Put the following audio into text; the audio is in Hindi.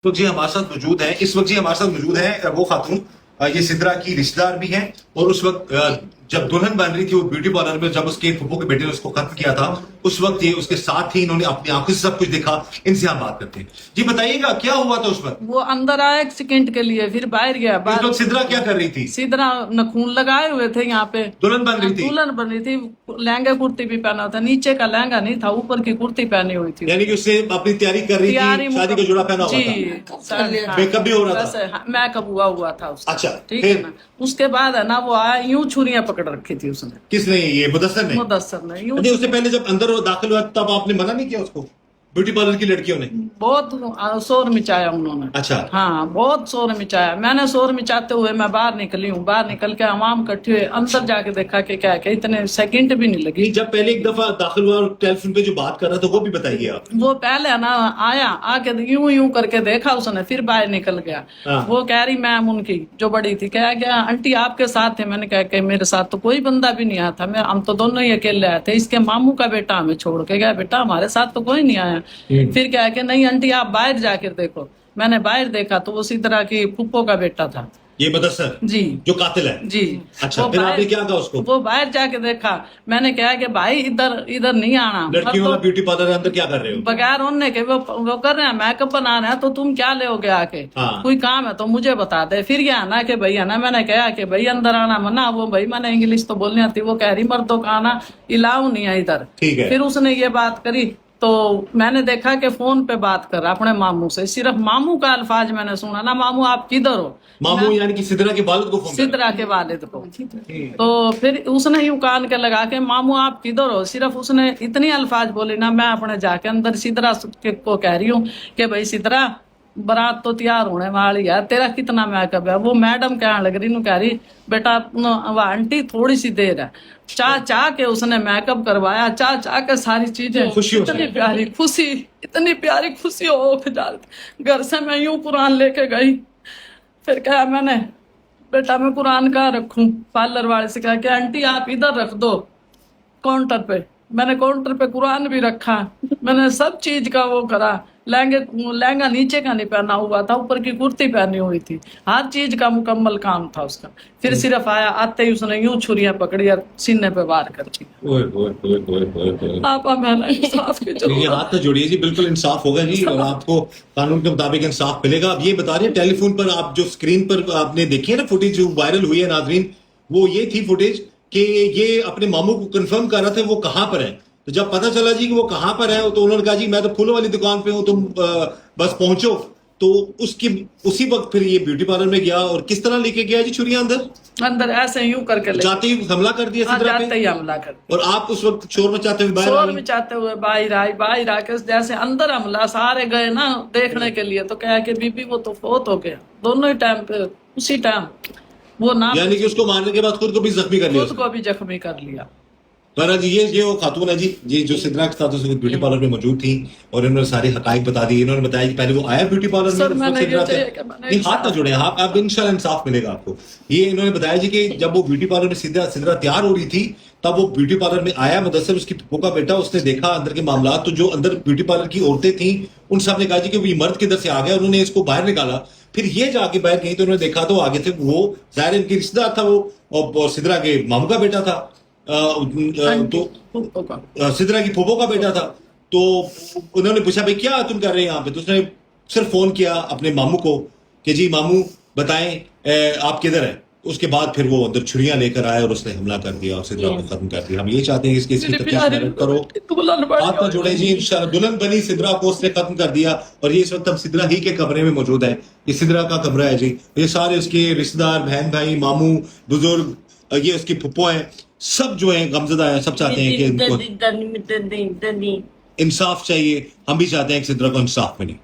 तो जी हमारे साथ मौजूद है, इस वक्त जी हमारे साथ मौजूद है वो खातून, ये सिद्रा की रिश्तेदार भी हैं। और उस वक्त जब दुल्हन बन रही थी वो ब्यूटी पार्लर में, जब उसके फुप्पो के बेटे ने उसको खत्म किया था, उस वक्त ये उसके साथ ही इन्होंने अपनी आंखों से सब कुछ देखा। इनसे हम बात करते हैं। जी बताइएगा क्या हुआ था उस वक्त? वो अंदर आया 1 सेकंड के लिए, फिर बाहर गया। इस वक्त सिद्रा क्या कर रही थी? सिद्रा नखून लगाए हुए थे यहाँ पे, दुल्हन बन रही थी। दुल्हन बन रही थी। लहंगा कुर्ती भी पहना था, नीचे का लहंगा नहीं था, ऊपर की कुर्ती पहनी हुई थी। यानी कि उससे अपनी तैयारी कर रही थी, शादी का जोड़ा पहना हुआ था। मेकअप भी हो रहा था। मेकअप हुआ था उसका। अच्छा, ठीक है ना। उसके बाद है ना वो आया, यूं छुरियां पकड़ रखी थी उसने। किसने? ये मुदस्सर ने? मुदस्सर ने यूं। उससे पहले जब अंदर वो दाखिल हुआ तब आपने मना नहीं किया उसको? ब्यूटी पार्लर की लड़कियों ने बहुत शोर मचाया उन्होंने। अच्छा। हाँ, बहुत शोर मचाया। मैंने शोर मचाते हुए मैं बाहर निकली हूँ। बाहर निकल के आवाम इकट्ठी हुए, अंदर जाके देखा कि क्या है, इतने सेकंड भी नहीं लगी। जब पहले एक दफा दाखिल हुआ और टेलीफोन पे जो बात कर रहा था वो भी बताइए आप। वो पहले ना आया, आके यूं यूं करके देखा उसने, फिर बाहर निकल गया। हाँ। वो कह रही मैम उनकी जो बड़ी थी, कह गया आंटी आपके साथ थे। मैंने कहा कि मेरे साथ तो कोई बंदा भी नहीं आया था, हम तो दोनों ही अकेले आए थे। इसके मामू का बेटा हमें छोड़ के गया, बेटा हमारे साथ तो कोई नहीं आया। फिर क्या कि नहीं आंटी आप बाहर जाकर देखो। मैंने बाहर देखा तो वो सिद्रा की फुप्पो का बेटा था। ये मुदस्सर जी, जो कातिल है? जी। अच्छा, फिर आपने क्या कहा उसको? वो बाहर जाके देखा। मैंने कहा कि भाई इधर नहीं आना। लड़कियों वाला ब्यूटी पार्लर अंदर क्या कर रहे हो? बगैर उनने के वो कर रहे हैं, मेकअप बना रहे हैं, तो तुम क्या ले आके? हाँ। कोई काम है तो मुझे बता दे। फिर क्या ना कि भैया ना, मैंने कहा कि भाई अंदर आना मना। वो भाई मैंने इंग्लिश तो बोलनी आती, वो कह रही मर्दों का आना इलाव नहीं है इधर। ठीक है। फिर उसने ये बात करी तो मैंने देखा कि फोन पे बात कर रहा अपने मामू से। सिर्फ मामू का अल्फाज मैंने सुना ना, मामू आप किधर हो? मामू यानी कि सिद्रा के वालिद को फोन कर? सिद्रा के वालिद को। तो फिर उसने यूं कान के लगा के मामू आप किधर हो, सिर्फ उसने इतनी अल्फाज बोले ना। मैं अपने जाके अंदर सिद्रा को कह रही हूँ कि भाई सिद्रा बारात तो तैयार होने वाली है, तेरा कितना मेकअप है? वो मैडम कहने लग रही, कह रही बेटा वह आंटी थोड़ी सी देर है। चाह के उसने मेकअप करवाया, चाह के सारी चीजें। इतनी प्यारी खुशी, इतनी प्यारी खुशी हो घर से मैं यूं कुरान लेके गई। फिर कहा मैंने बेटा मैं कुरान कहाँ रखूं? पार्लर वाले से कहा कि आंटी आप इधर रख दो काउंटर पे। मैंने काउंटर पे कुरान भी रखा, मैंने सब चीज का वो करा। लहंगा नीचे का नहीं पहना हुआ था, ऊपर की कुर्ती पहनी हुई थी। हर चीज का मुकम्मल काम था उसका। फिर सिर्फ आया, आते ही उसने यूं छुरियां पकड़ी और सीने पे वार कर दिया। आप मैंने इंसाफ की जरूरत। ये हाथ तो जोड़िए जी, बिल्कुल इंसाफ होगा जी और आपको कानून के मुताबिक इंसाफ मिलेगा। आप ये बता रहे हैं टेलीफोन पर आप जो स्क्रीन पर आपने देखी है ना फुटेज जो वायरल हुई है नाजरीन, वो ये थी फुटेज कि ये अपने मामू को कंफर्म कर रहा था वो कहाँ पर है। तो जब पता चला जी कि वो कहाँ पर है तो उन्होंने कहा जी मैं तो फूलों वाली दुकान पे हूँ, तुम बस पहुंचो। तो उसी वक्त फिर ये ब्यूटी पार्लर में गया और किस तरह लेके गया जी छुरियां अंदर ऐसे यूं करके जाते ही हमला कर दिया सिद्रा पे? जाते ही हमला कर दिया। और आप उस वक्त शोर मचाते हुए शोर मचाते हुए बाहर आके जैसे अंदर हमला, सारे गए ना देखने के लिए। तो कहा कि बीबी वो तो फोत हो गया दोनों ही टाइम पे, उसी टाइम वो नाम, यानी कि उसको मारने के बाद खुद को भी जख्मी कर लिया? खुद को भी जख्मी कर लिया। तो जी ये वो खातून है जी, ये जो सिद्रा के साथ ब्यूटी पार्लर में मौजूद थी और इन्होंने सारी हकाइक बता दी। इन्होंने बताया कि पहले वो आया ब्यूटी पार्लर में, नहीं हाथ ना जुड़े आप, अब इंशाल्लाह इंसाफ मिलेगा आपको। ये इन्होंने बताया जी कि जब वो ब्यूटी पार्लर में सिद्रा तैयार हो रही थी तब वो ब्यूटी पार्लर में आया मुदस्सर, उसकी फुप्पो का बेटा। उसने देखा अंदर के मामला, तो जो अंदर ब्यूटी पार्लर की औरतें थी उन सब ने कहा जी कि ये मर्द किधर से आ गया। उन्होंने इसको बाहर निकाला, फिर ये जाके बाहर गई तो उन्होंने देखा तो आगे थे वो जाहिर इनकी रिश्तेदार था वो, और सिद्रा के मामू का बेटा था। तो सिद्रा की फुप्पो का बेटा था। तो उन्होंने पूछा भाई क्या तुम कर रहे हैं यहाँ पे? तो उसने सिर्फ फोन किया अपने मामू को कि जी मामू बताएं आप किधर है। उसके बाद फिर वो अंदर छुरियां लेकर आए और उसने हमला कर दिया और सिद्रा को खत्म कर दिया। हम ये चाहते हैं कि इसकी तफ्तीश करो, हाथ ना जोड़े जी। इंशाल्लाह दुल्हन बनी सिद्रा को उसने खत्म कर दिया। और ये इस वक्त हम सिद्रा ही के कमरे में मौजूद है। ये सिद्रा का कमरा है जी। ये सारे उसके रिश्तेदार, बहन भाई, मामू, बुजुर्ग, ये उसकी फुप्पो है, सब जो है गमजदा है। सब चाहते हैं कि इनको इंसाफ चाहिए। हम भी चाहते हैं कि सिद्रा को इंसाफ मिले।